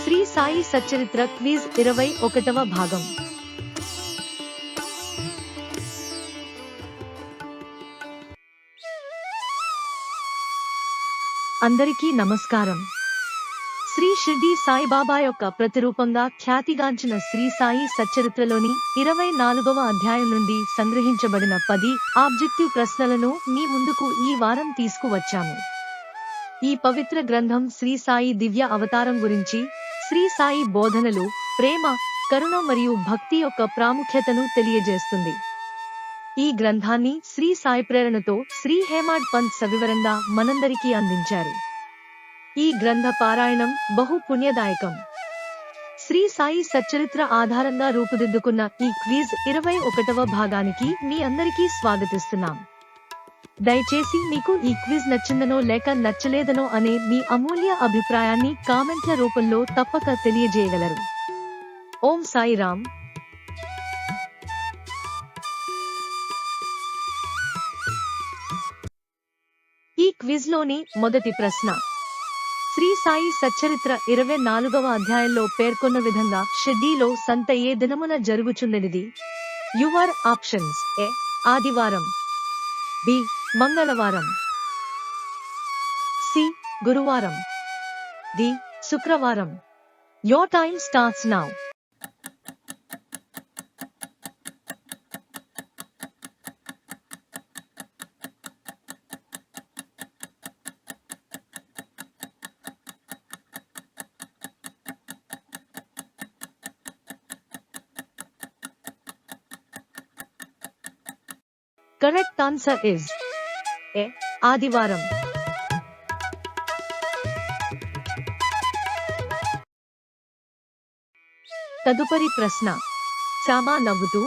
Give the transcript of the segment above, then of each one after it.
Shri Sai Satcharitra quiz 21వ భాగం. అందరికీ నమస్కారం. శ్రీ షిర్డీ సాయిబాబా యొక్క ప్రతిరూపంగా ఖ్యాతిగాంచిన శ్రీ సాయి సచ్చరిత్రలోని 24వ అధ్యాయం నుండి సంగ్రహించబడిన 10 ఆబ్జెక్టివ్ ప్రశ్నలను మీ ముందుకు ఈ వారం తీసుకువచ్చాము. ఈ పవిత్ర గ్రంథం శ్రీ సాయి దివ్య అవతారం గురించి, శ్రీ సాయి బోధనలు, ప్రేమ, కరుణ మరియు భక్తి యొక్క ప్రాముఖ్యతను తెలియజేస్తుంది. ఈ గ్రంథాన్ని శ్రీ సాయి ప్రేరణతో శ్రీ హేమాడ్ పంత్ సవివరంగా మనందరికీ అందించారు. ఈ గ్రంథ పారాయణం బహు పుణ్యదాయకం. శ్రీ సాయి సచ్చరిత్ర ఆధారంగా రూపుదిద్దుకున్న ఈ క్విజ్ 21వ భాగానికి మీ అందరికీ స్వాగతిస్తున్నాం. దయచేసి మీకు ఈ క్విజ్ నచ్చిందనో లేక నచ్చలేదనో అనే మీ అమూల్య అభిప్రాయాన్ని కామెంట్ల రూపంలో తప్పక తెలియజేయగలరు. ఓం సాయిరామ్. ఈ క్విజ్ లోని మొదటి ప్రశ్న. శ్రీ సాయి సచ్చరిత్ర 24వ అధ్యాయంలో పేర్కొన్న విధంగా షిర్డీలో సంత ఏ దినమున జరుగుచున్నది? యువర్ ఆప్షన్స్: ఏ ఆదివారం, బి మంగళవారం, సి గురువారం, డి శుక్రవారం. Your time starts now. Correct answer is A. ఆదివారం. తదుపరి ప్రశ్న. శ్యామా నవ్వుతూ,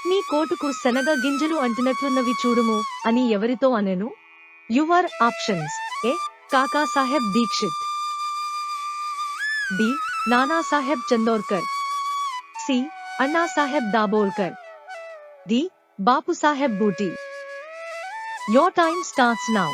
నీ కోటుకు శనగ గింజలు అంటినట్లున్నవి చూడుము అని ఎవరితో అనెను? Your options: A Kakasaheb Dixit, B Nanasaheb Chandorkar, C Annasaheb Dabholkar, D Bapusaheb Booti. Your time starts now.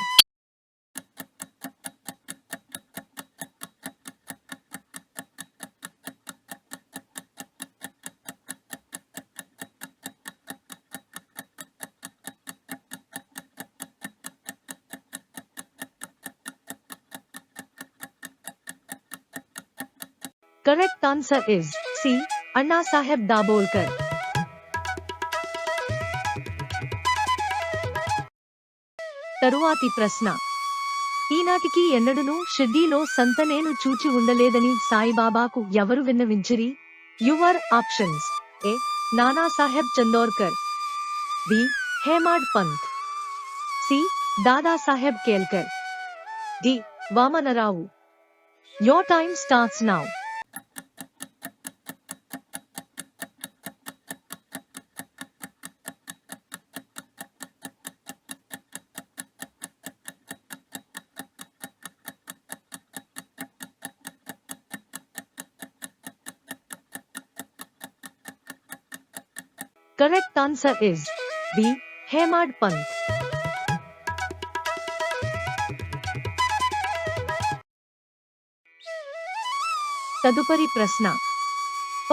Correct answer is C. Annasaheb Dabholkar. తరువాతి ప్రశ్న. ఈనాటికి ఎన్నడూనూ షిర్డీలో సంత నేను చూచి ఉండలేదని సాయిబాబాకు ఎవరు విన్నవించిరి? Your options: A Nanasaheb Chandorkar, B Hemad Pant, C Dadasaheb Kelkar, D Vamanrao. Your time starts now. Correct answer is B. Hemad Pant. తదుపరి ప్రశ్న.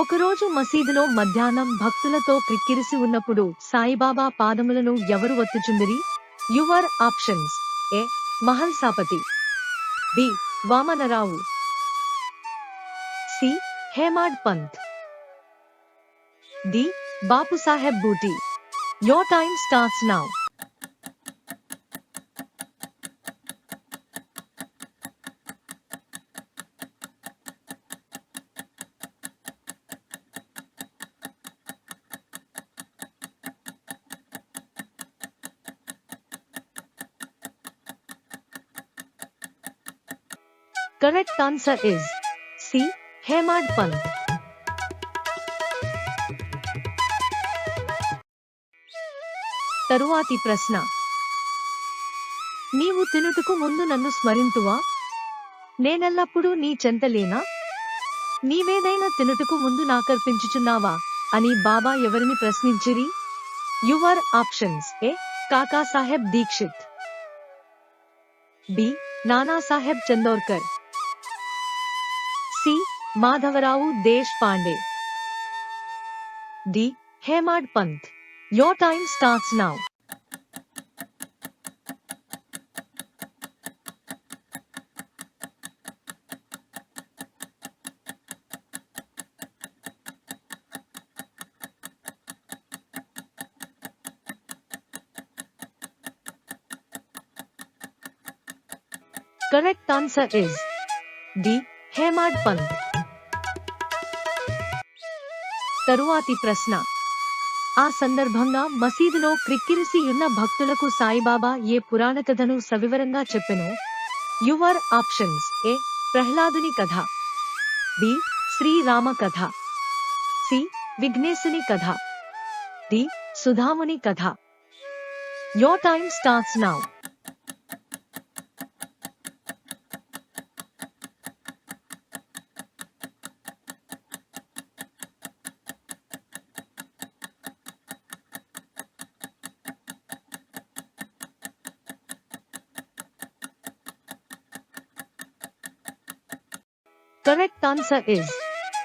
ఒకరోజు మసీదులో మధ్యాహ్నం భక్తులతో క్రిక్కిరిసి ఉన్నప్పుడు సాయిబాబా పాదములను ఎవరు ఒత్తుచుందిరి? Your options: A Mhalsapati, B Vamanrao, C Hemad Pant, D Bapusaheb Booti. Your time starts now. Correct answer is C. Hemad Pant. తరువాతి ప్రశ్న. నీవు తినుటకు ముందు నన్ను స్మరింతువా? నేనెల్లప్పుడూ నీ చెంతలేనా? నీవేదైనా తినుటకు ముందు నాకర్పించుచున్నావా అని బాబా ఎవరిని ప్రశ్నించిరి? Your options: A Kakasaheb Dixit, B Nanasaheb Chandorkar, C Madhavrao Deshpande. D. Hemad Pant. Your time starts now. Correct answer is D. Hemad Pant. తరువాతి ప్రశ్న. ఆ సందర్భంగా మసీదులో క్రిక్కిరిసియున్న భక్తులకు సాయిబాబా ఏ పురాణ కథను సవివరంగా చెప్పెను? Your options. ఏ. ప్రహ్లాదుని కథ. బి. శ్రీరామ కథ. సి. విఘ్నేశుని కథ. డి. సుధాముని కథ. Your time starts now. Correct answer is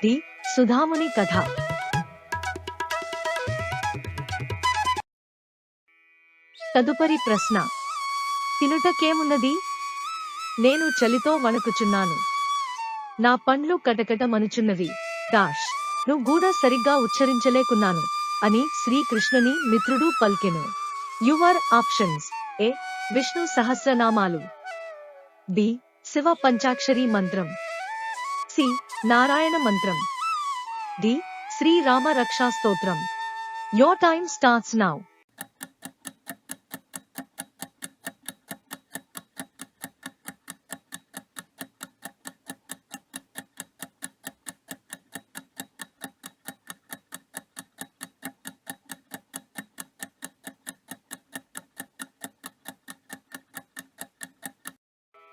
D. సుధాముని కథ. తదుపరి ప్రశ్న. తినుటకేమున్నది? నేను చలితో వణకుచున్నాను. నా పండ్లు కటకటమనుచున్నవి. డాష్ ను కూడా సరిగ్గా ఉచ్చరించలేకున్నాను అని శ్రీకృష్ణుని మిత్రుడు పల్కెను. Your options. ఏ. విష్ణు సహస్రనామాలు. బి. శివ పంచాక్షరి మంత్రం. సి. నారాయణ మంత్రం. డి. శ్రీరామ రక్షా స్తోత్రం. Your time starts now.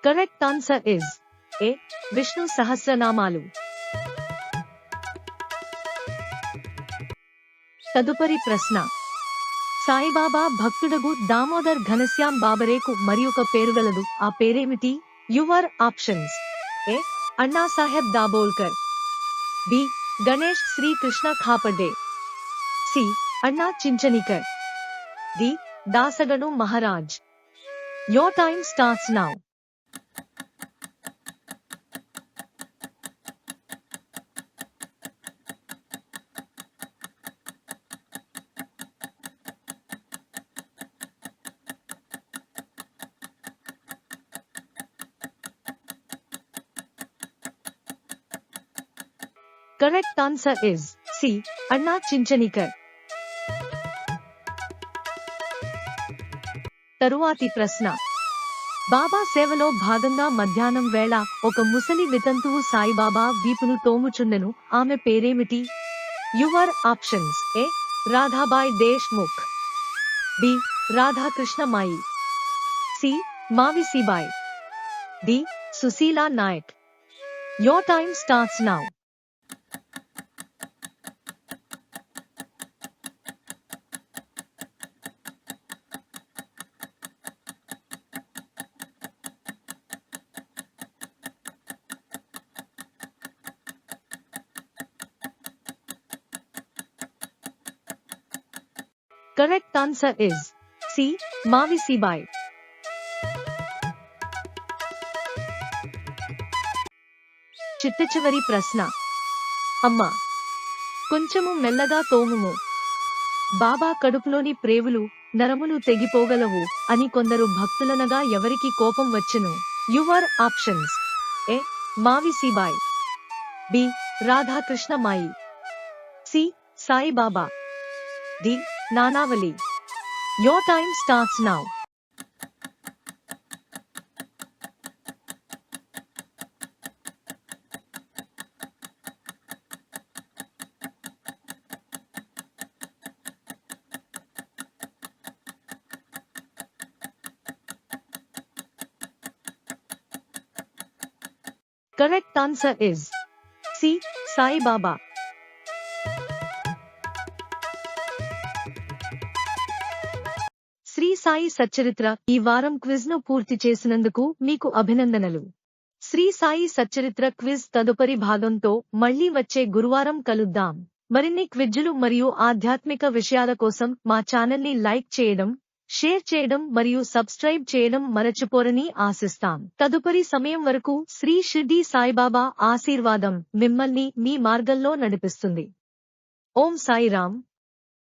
Correct answer is A. Vishnu సహస్రనామాలు. తదుపరి ప్రశ్న. సాయిబాబా భక్తుడగు దామోదర్ ఘనశ్యాం బాబరేకు మరియొక పేరు గలదు. ఆ పేరేమిటి? Your options. A. Annasaheb Dabholkar. B. Ganesh Shrikrishna Khaparde. C. Anna Chinchanikar. D. Dasganu Maharaj. Your time starts now. Correct answer is C. అన్నా చించనికర్. తరువాతి ప్రశ్న. బాబా సేవలో భాగంగా మధ్యాహ్నం వేళ ఒక ముసలి వితంతువు సాయిబాబా వీపును తోముచుండెను. ఆమె పేరేమిటి? Your options. A. Radhabai Deshmukh. B. Radhakrishnamai. C. Mavisibai. D. Sushila Nayak. Your time starts now. Correct answer is C. Mavisibai. చిట్టచివరి ప్రశ్న. అమ్మా, కొంచెము మెల్లగా తోముము. బాబా కడుపులోని ప్రేవులు నరములు తెగిపోగలవు అని కొందరు భక్తులనగా ఎవరికి కోపం వచ్చెను? Your options. A. Mavisibai. B. Radhakrishnamai. C. Saibaba. D. Nanavali. Your time starts now. Correct answer is C. Saibaba. Shri Sai Satcharitra ఈ వారం క్విజ్ ను పూర్తి చేసినందుకు మీకు అభినందనలు. శ్రీ సాయి సచ్చరిత్ర క్విజ్ తదుపరి భాగంతో మళ్ళీ వచ్చే గురువారం కలుద్దాం. మరిన్ని క్విజ్లు మరియు ఆధ్యాత్మిక విషయాల కోసం మా ఛానల్ని లైక్ చేయడం, షేర్ చేయడం మరియు సబ్స్క్రైబ్ చేయడం మరచిపోరని ఆశిస్తాం. తదుపరి సమయం వరకు శ్రీ షిర్డీ సాయిబాబా ఆశీర్వాదం మిమ్మల్ని మీ మార్గంలో నడిపిస్తుంది. ఓం సాయిరాం.